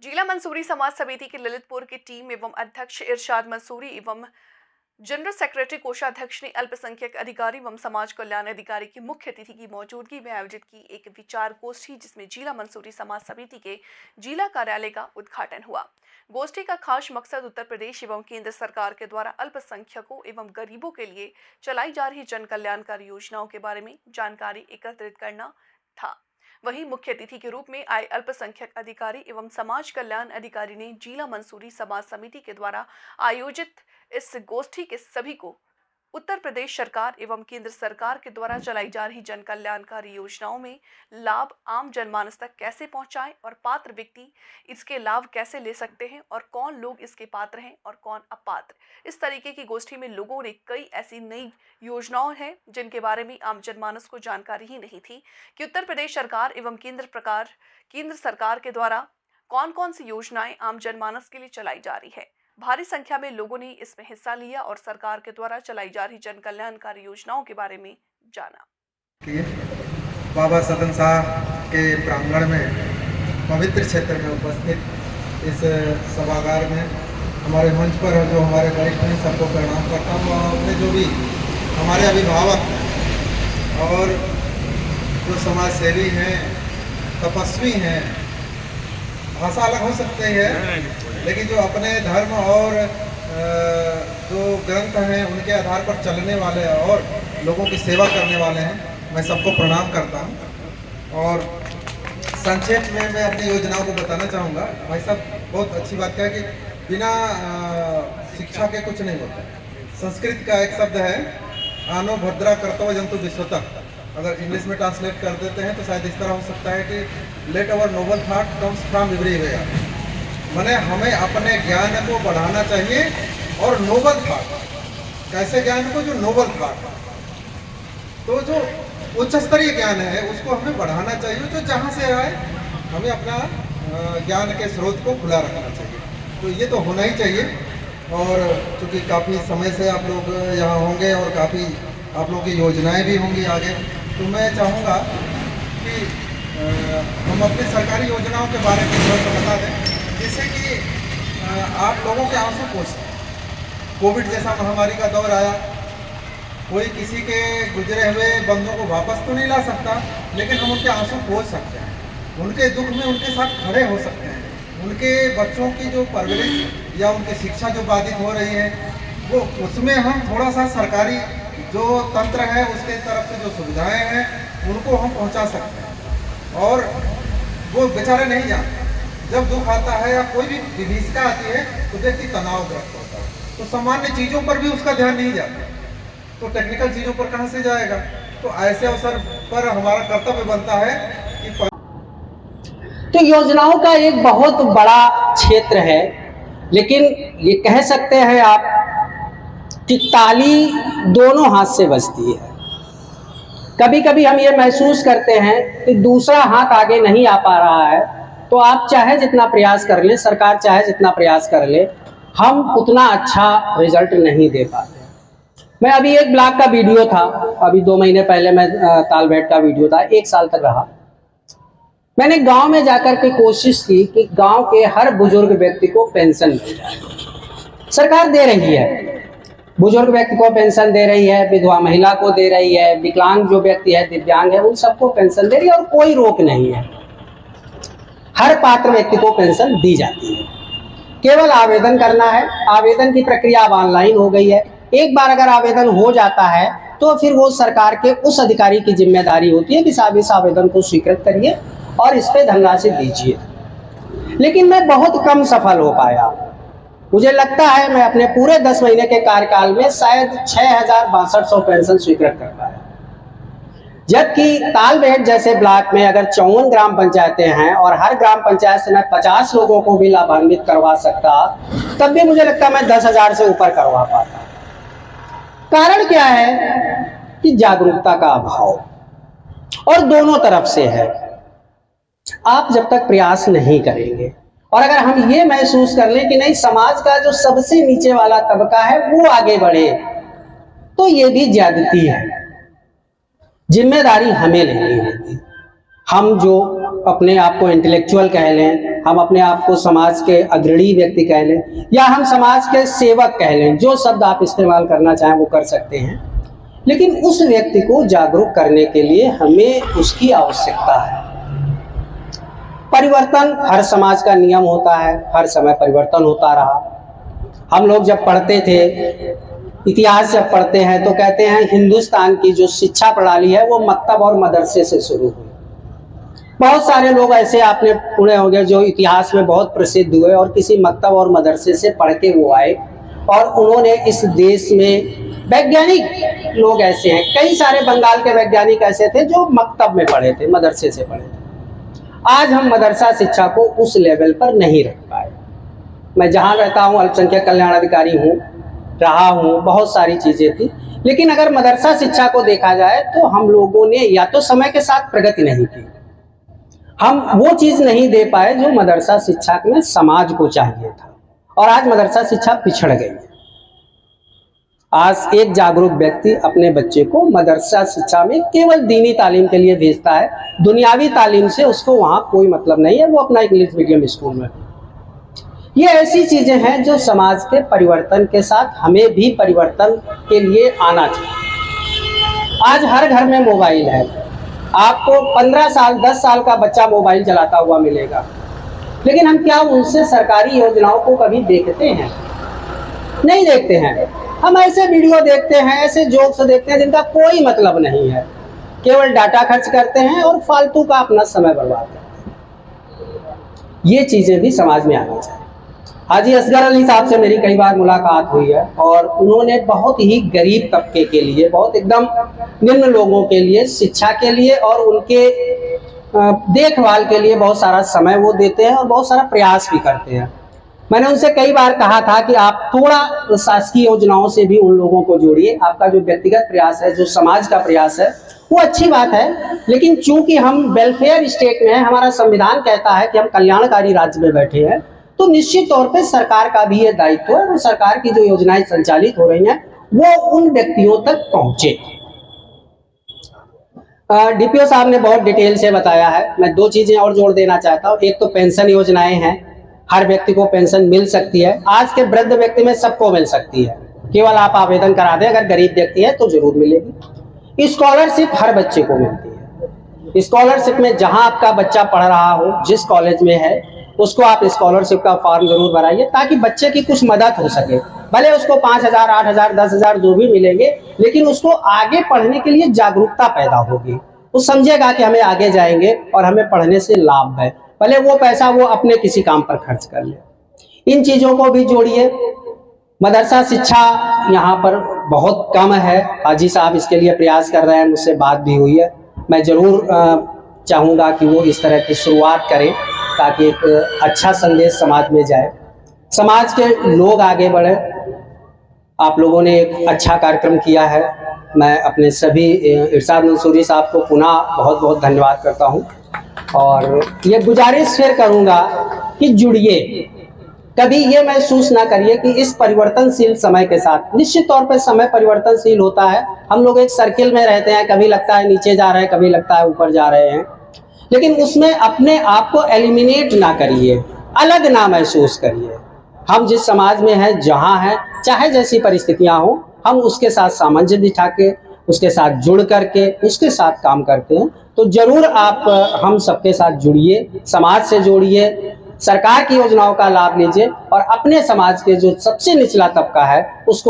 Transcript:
जिला मंसूरी समाज समिति की ललितपुर की टीम एवं अध्यक्ष इरशाद मंसूरी एवं जनरल सेक्रेटरी कोषाध्यक्ष ने अल्पसंख्यक अधिकारी एवं समाज कल्याण अधिकारी की मुख्य अतिथि की मौजूदगी में आयोजित की एक विचार गोष्ठी, जिसमें जिला मंसूरी समाज समिति के जिला कार्यालय का उद्घाटन हुआ। गोष्ठी का खास मकसद उत्तर प्रदेश एवं केंद्र सरकार के द्वारा अल्पसंख्यकों एवं गरीबों के लिए चलाई जा रही जन कल्याणकारी योजनाओं के बारे में जानकारी एकत्रित करना था। वहीं मुख्य अतिथि के रूप में आए अल्पसंख्यक अधिकारी एवं समाज कल्याण अधिकारी ने जिला मंसूरी समाज समिति के द्वारा आयोजित इस गोष्ठी के सभी को उत्तर प्रदेश सरकार एवं केंद्र सरकार के द्वारा चलाई जा रही जन कल्याणकारी योजनाओं में लाभ आम जनमानस तक कैसे पहुंचाएं और पात्र व्यक्ति इसके लाभ कैसे ले सकते हैं और कौन लोग इसके पात्र हैं और कौन अपात्र। इस तरीके की गोष्ठी में लोगों ने कई ऐसी नई योजनाओं हैं जिनके बारे में आम जनमानस को जानकारी ही नहीं थी कि उत्तर प्रदेश सरकार एवं केंद्र सरकार के द्वारा कौन कौन सी योजनाएं आम जनमानस के लिए चलाई जा रही है। भारी संख्या में लोगों ने इसमें हिस्सा लिया और सरकार के द्वारा चलाई जा रही जन कल्याणकारी योजनाओं के बारे में जाना। बाबा सदन शाह के प्रांगण में पवित्र क्षेत्र में उपस्थित इस सभागार में हमारे मंच पर जो हमारे वरिष्ठ हैं सबको प्रणाम करता हूँ और अपने जो भी हमारे अभिभावक और जो समाज सेवी हैं, तपस्वी हैं, भाषा अलग हो सकते हैं लेकिन जो अपने धर्म और जो ग्रंथ हैं उनके आधार पर चलने वाले और लोगों की सेवा करने वाले हैं, मैं सबको प्रणाम करता हूं। और संक्षेप में मैं अपनी योजनाओं को बताना चाहूँगा। भाई साहब बहुत अच्छी बात है कि बिना शिक्षा के कुछ नहीं होता। संस्कृत का एक शब्द है आनो भद्रा कर्तव्य जंतु विश्वतः, अगर इंग्लिश में ट्रांसलेट कर देते हैं तो शायद इस तरह हो सकता है कि let our noble thought comes from everywhere, माने हमें अपने ज्ञान को बढ़ाना चाहिए। और नोबल थॉट कैसे ज्ञान को, जो नोबल थॉट, तो जो उच्च स्तरीय ज्ञान है उसको हमें बढ़ाना चाहिए। जो जहाँ से आए हमें अपना ज्ञान के स्रोत को खुला रखना चाहिए, तो ये तो होना ही चाहिए। और चूँकि काफ़ी समय से आप लोग यहाँ होंगे और काफ़ी आप लोगों की योजनाएं भी होंगी आगे, तो मैं चाहूँगा कि हम अपनी सरकारी योजनाओं के बारे में थोड़ा सा बता दें, जिससे कि आप लोगों के आंसू पोंछ सकें। कोविड जैसा महामारी का दौर आया, कोई किसी के गुजरे हुए बंदों को वापस तो नहीं ला सकता, लेकिन हम उनके आंसू पोंछ सकते हैं, उनके दुख में उनके साथ खड़े हो सकते हैं। उनके बच्चों की जो परवरिश या उनकी शिक्षा जो बाधित हो रही है, वो उसमें हम थोड़ा सा सरकारी जो तंत्र है उसके तरफ से जो सुविधाएं हैं उनको हम पहुंचा सकते हैं। और वो बेचारे नहीं जानते, जब दुख आता है या कोई भी विभीषिका आती है तो व्यक्ति तनावग्रस्त होता है, तो सामान्य चीज़ों पर भी उसका ध्यान नहीं जाता, तो टेक्निकल चीज़ों पर कहाँ से जाएगा। तो ऐसे अवसर पर हमारा कर्तव्य बनता है कि तो योजनाओं का एक बहुत बड़ा क्षेत्र है, लेकिन ये कह सकते हैं आप कि ताली दोनों हाथ से बजती है। कभी कभी हम ये महसूस करते हैं कि दूसरा हाथ आगे नहीं आ पा रहा है, तो आप चाहे जितना प्रयास कर ले, सरकार चाहे जितना प्रयास कर ले, हम उतना अच्छा रिजल्ट नहीं दे पाते। मैं अभी एक ब्लॉग का वीडियो था, अभी 2 महीने पहले मैं तालबेट का वीडियो था, 1 साल तक रहा। मैंने गांव में जाकर के कोशिश की कि गांव के हर बुजुर्ग व्यक्ति को पेंशन मिल जाए। सरकार दे रही है, बुजुर्ग व्यक्ति को पेंशन दे रही है, विधवा महिला को दे रही है, विकलांग जो व्यक्ति है, दिव्यांग है, उन सबको पेंशन दे रही है और कोई रोक नहीं है। हर पात्र व्यक्ति को पेंशन दी जाती है, केवल आवेदन करना है। आवेदन की प्रक्रिया अब ऑनलाइन हो गई है। एक बार अगर आवेदन हो जाता है तो फिर वो सरकार के उस अधिकारी की जिम्मेदारी होती है कि साहब इस आवेदन को स्वीकृत करिए और इस पे धनराशि दीजिए। लेकिन मैं बहुत कम सफल हो पाया। मुझे लगता है मैं अपने पूरे 10 महीने के कार्यकाल में शायद 6,6200 पेंशन स्वीकृत कर पाया, जबकि तालबेट जैसे ब्लॉक में अगर 54 ग्राम पंचायतें हैं और हर ग्राम पंचायत से मैं 50 लोगों को भी लाभान्वित करवा सकता, तब भी मुझे लगता मैं 10,000 से ऊपर करवा पाता। कारण क्या है कि जागरूकता का अभाव और दोनों तरफ से है। आप जब तक प्रयास नहीं करेंगे और अगर हम ये महसूस कर लें कि नहीं, समाज का जो सबसे नीचे वाला तबका है वो आगे बढ़े, तो ये भी ज्यादती है। जिम्मेदारी हमें लेनी होगी। हम जो अपने आप को इंटेलेक्चुअल कह लें, हम अपने आप को समाज के अग्रणी व्यक्ति कह लें, या हम समाज के सेवक कह लें, जो शब्द आप इस्तेमाल करना चाहें वो कर सकते हैं। लेकिन उस व्यक्ति को जागरूक करने के लिए हमें उसकी आवश्यकता है। परिवर्तन हर समाज का नियम होता है, हर समय परिवर्तन होता रहा। हम लोग जब पढ़ते थे, इतिहास जब पढ़ते हैं तो कहते हैं हिंदुस्तान की जो शिक्षा प्रणाली है वो मकतब और मदरसे से शुरू हुई। बहुत सारे लोग ऐसे आपने सुने होंगे जो इतिहास में बहुत प्रसिद्ध हुए और किसी मकतब और मदरसे से पढ़ के वो आए, और उन्होंने इस देश में वैज्ञानिक लोग ऐसे हैं, कई सारे बंगाल के वैज्ञानिक ऐसे थे जो मकतब में पढ़े थे, मदरसे से पढ़े थे। आज हम मदरसा शिक्षा को उस लेवल पर नहीं रख पाए। मैं जहाँ रहता हूँ अल्पसंख्यक कल्याण अधिकारी हूँ, रहा हूँ, बहुत सारी चीज़ें थी, लेकिन अगर मदरसा शिक्षा को देखा जाए तो हम लोगों ने या तो समय के साथ प्रगति नहीं की, हम वो चीज़ नहीं दे पाए जो मदरसा शिक्षा में समाज को चाहिए था, और आज मदरसा शिक्षा पिछड़ गई है। आज एक जागरूक व्यक्ति अपने बच्चे को मदरसा शिक्षा में केवल दीनी तालीम के लिए भेजता है, दुनियावी तालीम से उसको वहाँ कोई मतलब नहीं है, वो अपना इंग्लिश मीडियम स्कूल में। ये ऐसी चीज़ें हैं जो समाज के परिवर्तन के साथ हमें भी परिवर्तन के लिए आना चाहिए। आज हर घर में मोबाइल है, आपको 15 साल 10 साल का बच्चा मोबाइल चलाता हुआ मिलेगा, लेकिन हम क्या उनसे सरकारी योजनाओं को कभी देखते हैं? नहीं देखते हैं। हम ऐसे वीडियो देखते हैं, ऐसे जोक्स देखते हैं जिनका कोई मतलब नहीं है, केवल डाटा खर्च करते हैं और फालतू का अपना समय बर्बाद करते हैं। ये चीज़ें भी समाज में आनी चाहिए। हाजी असगर अली साहब से मेरी कई बार मुलाकात हुई है, और उन्होंने बहुत ही गरीब तबके के लिए, बहुत एकदम निम्न लोगों के लिए, शिक्षा के लिए और उनके देखभाल के लिए बहुत सारा समय वो देते हैं और बहुत सारा प्रयास भी करते हैं। मैंने उनसे कई बार कहा था कि आप थोड़ा शासकीय योजनाओं से भी उन लोगों को जोड़िए। आपका जो व्यक्तिगत प्रयास है, जो समाज का प्रयास है, वो अच्छी बात है, लेकिन चूंकि हम वेलफेयर स्टेट में हैं, हमारा संविधान कहता है कि हम कल्याणकारी राज्य में बैठे हैं, तो निश्चित तौर पे सरकार का भी ये दायित्व है और सरकार की जो योजनाएं संचालित हो रही हैं वो उन व्यक्तियों तक पहुंचे। डीपीओ साहब ने बहुत डिटेल से बताया है। मैं दो चीजें और जोड़ देना चाहता हूँ। एक तो पेंशन योजनाएं हैं, हर व्यक्ति को पेंशन मिल सकती है। आज के वृद्ध व्यक्ति में सबको मिल सकती है, केवल आप आवेदन करा दें। अगर गरीब व्यक्ति है तो जरूर मिलेगी। स्कॉलरशिप हर बच्चे को मिलती है। स्कॉलरशिप में जहां आपका बच्चा पढ़ रहा हो, जिस कॉलेज में है, उसको आप स्कॉलरशिप का फॉर्म जरूर भराइए, ताकि बच्चे की कुछ मदद हो सके। भले उसको 5,000, 8,000, 10,000 जो भी मिलेंगे, लेकिन उसको आगे पढ़ने के लिए जागरूकता पैदा होगी। वो समझेगा कि हमें आगे जाएंगे और हमें पढ़ने से लाभ है, भले वो पैसा वो अपने किसी काम पर खर्च कर ले। इन चीज़ों को भी जोड़िए। मदरसा शिक्षा यहाँ पर बहुत कम है। हाजी साहब इसके लिए प्रयास कर रहे हैं, मुझसे बात भी हुई है। मैं ज़रूर चाहूँगा कि वो इस तरह की शुरुआत करें, ताकि एक अच्छा संदेश समाज में जाए, समाज के लोग आगे बढ़े। आप लोगों ने एक अच्छा कार्यक्रम किया है। मैं अपने सभी इरशाद मंसूरी साहब को पुनः बहुत बहुत धन्यवाद करता हूं, और ये गुजारिश फिर करूंगा कि जुड़िए। कभी ये महसूस ना करिए कि इस परिवर्तनशील समय के साथ, निश्चित तौर पे समय परिवर्तनशील होता है। हम लोग एक सर्किल में रहते हैं, कभी लगता है नीचे जा रहे हैं, कभी लगता है ऊपर जा रहे हैं, लेकिन उसमें अपने आप को एलिमिनेट ना करिए, अलग ना महसूस करिए। हम जिस समाज में हैं, जहाँ हैं, चाहे जैसी परिस्थितियाँ हों, हम उसके साथ सामंजस्य बिठा के, उसके साथ जुड़ करके, उसके साथ काम करते हैं। तो जरूर आप हम सबके साथ जुड़िए, समाज से जोड़िए, सरकार की योजनाओं का लाभ लीजिए, और अपने समाज के जो सबसे निचला तबका है उसको